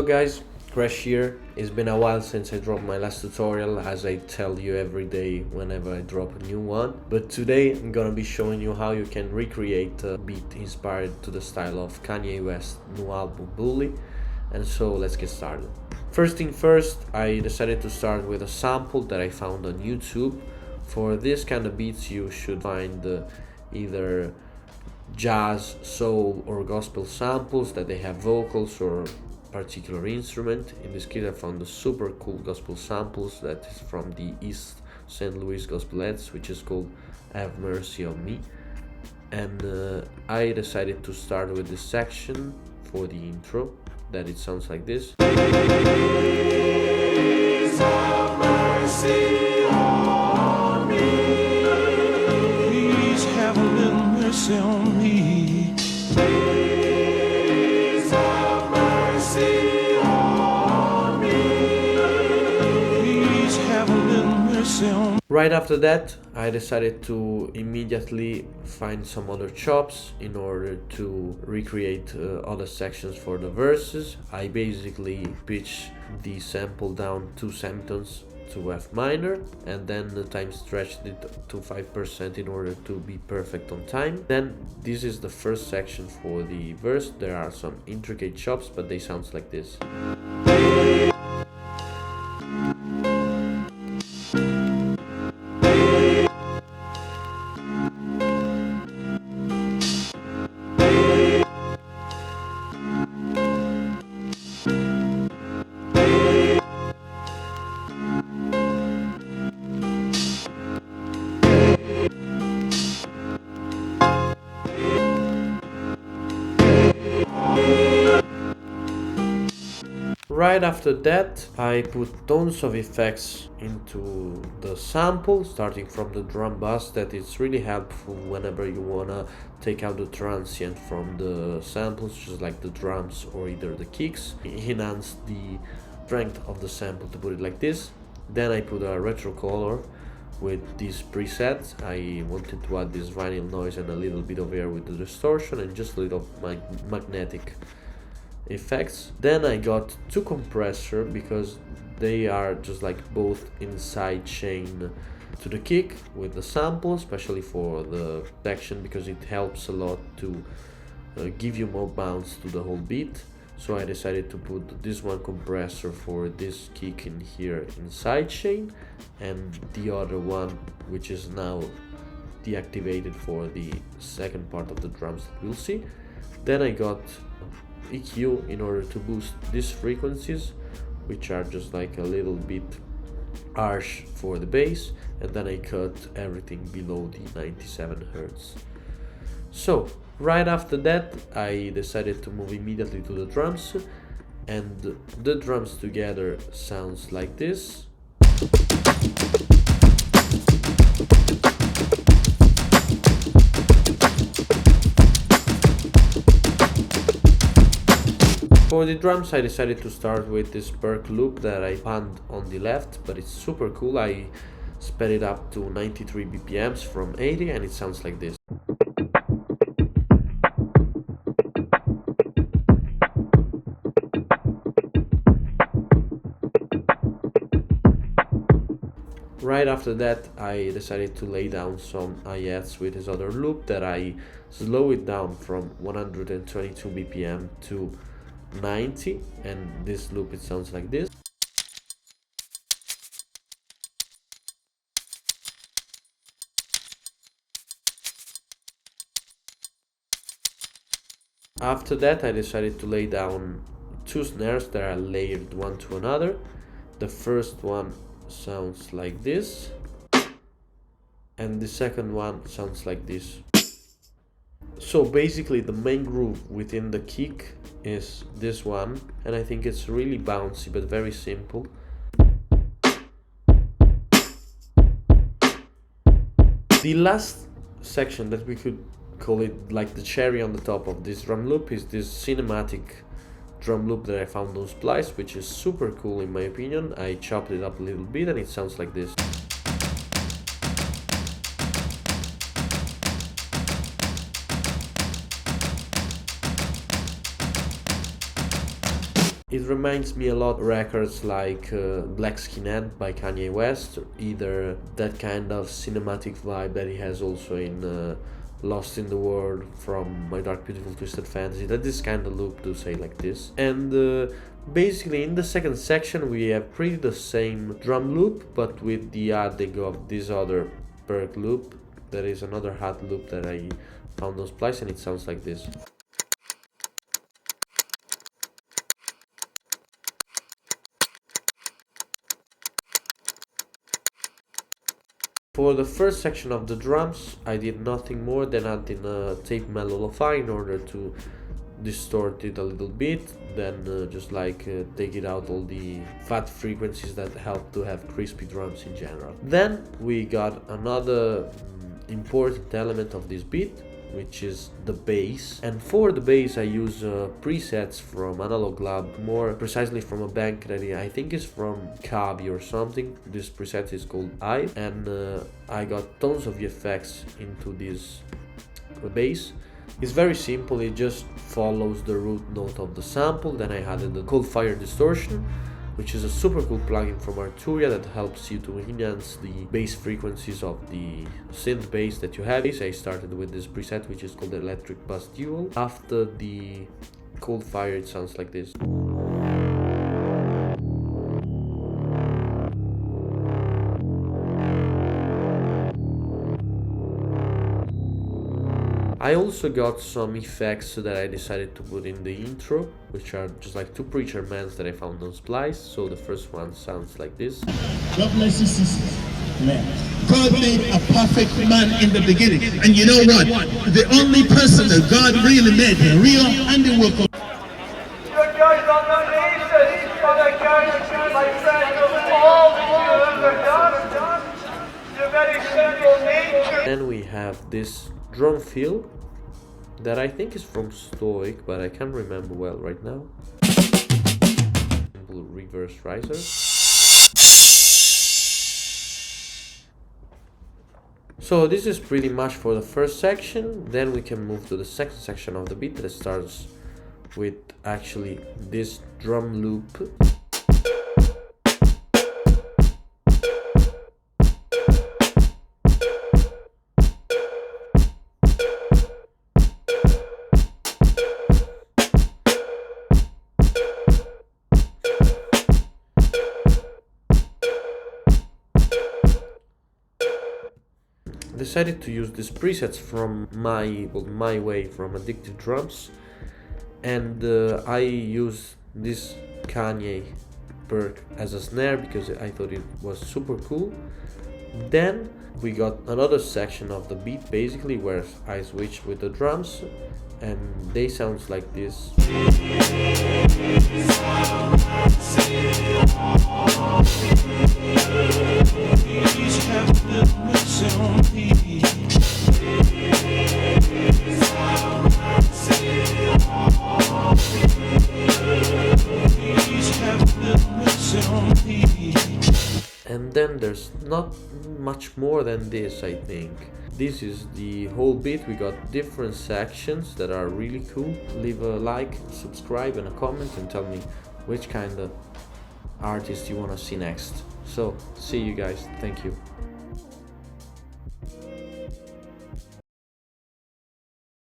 guys, Crash here. It's been a while since I dropped my last tutorial, as I tell you every day whenever I drop a new one. But today I'm gonna be showing you how you can recreate a beat inspired to the style of Kanye West's new album Bully. And so let's get started. First thing first, I decided to start with a sample that I found on YouTube. For this kind of beats you should find either jazz, soul or gospel samples that they have vocals or particular instrument. In this case I found a super cool gospel samples that is from the East St. Louis Gospelettes, which is called Have Mercy on Me. And I decided to start with this section for the intro, that it sounds like this. Please have mercy on me. Please have a little mercy on me. Please have mercy on me. Please have a little mercy on me. Right after that, I decided to immediately find some other chops in order to recreate other sections for the verses. I basically pitched the sample down 2 semitones to F minor, and then the time stretched it to 5% in order to be perfect on time. Then this is the first section for the verse. There are some intricate chops, but they sound like this. Right after that, I put tons of effects into the sample, starting from the drum bass. That is really helpful whenever you wanna take out the transient from the samples, just like the drums or either the kicks. Enhance the strength of the sample, to put it like this. Then I put a retro color with these presets. I wanted to add this vinyl noise and a little bit of air with the distortion and just a little magnetic effects. Then I got 2 compressor because they are just like both inside chain to the kick with the sample, especially for the section, because it helps a lot to give you more bounce to the whole beat. So I decided to put this one compressor for this kick in here inside chain, and the other one, which is now deactivated, for the second part of the drums that we'll see. Then I got EQ in order to boost these frequencies, which are just like a little bit harsh for the bass, and then I cut everything below the 97 Hz. So right after that I decided to move immediately to the drums, and the drums together sounds like this. For the drums I decided to start with this perk loop that I panned on the left, but it's super cool. I sped it up to 93 BPMs from 80 and it sounds like this. Right after that I decided to lay down some hi-hats with this other loop that I slow it down from 122 BPM to 90, and this loop it sounds like this. After that I decided to lay down 2 snares that are layered one to another. The first one sounds like this, and the second one sounds like this. So basically the main groove within the kick is this one, and I think it's really bouncy but very simple. The last section that we could call it like the cherry on the top of this drum loop is this cinematic drum loop that I found on Splice, which is super cool in my opinion. I chopped it up a little bit and it sounds like this. It reminds me a lot of records like Black Skinhead by Kanye West, either that kind of cinematic vibe that he has also in Lost in the World from My Dark Beautiful Twisted Fantasy, that this kind of loop to say like this. And basically in the second section we have pretty the same drum loop, but with the adding of this other perk loop. There is another hat loop that I found on Splice, and it sounds like this. For the first section of the drums, I did nothing more than adding a tape melody in order to distort it a little bit, then just like take it out all the fat frequencies that help to have crispy drums in general. Then we got another important element of this beat, which is the bass, and for the bass I use presets from Analog Lab, more precisely from a bank that I think is from Kabi or something. This preset is called I, and I got tons of effects into this bass. It's very simple, it just follows the root note of the sample. Then I added the Cold Fire Distortion, which is a super cool plugin from Arturia that helps you to enhance the bass frequencies of the synth bass that you have. I started with this preset, which is called the Electric Bass Dual. After the Cold Fire, it sounds like this. I also got some effects that I decided to put in the intro, which are just like two preacher mans that I found on Splice. So the first one sounds like this. God bless you, sisters. Man. God made a perfect man in the beginning. And you know what? The only person that God really made, the real handiwork of Then we have this drum fill that I think is from Stoic, but I can't remember well right now. Reverse riser. So this is pretty much for the first section. Then we can move to the second section of the beat that starts with actually this drum loop. Decided to use these presets from my way from Addicted Drums, and I use this Kanye perk as a snare because I thought it was super cool. Then we got another section of the beat basically where I switch with the drums, and they sound like this. And then there's not much more than this, I think. This is the whole beat. We got different sections that are really cool. Leave a like, subscribe and a comment and tell me which kind of artist you want to see next. So, see you guys. Thank you.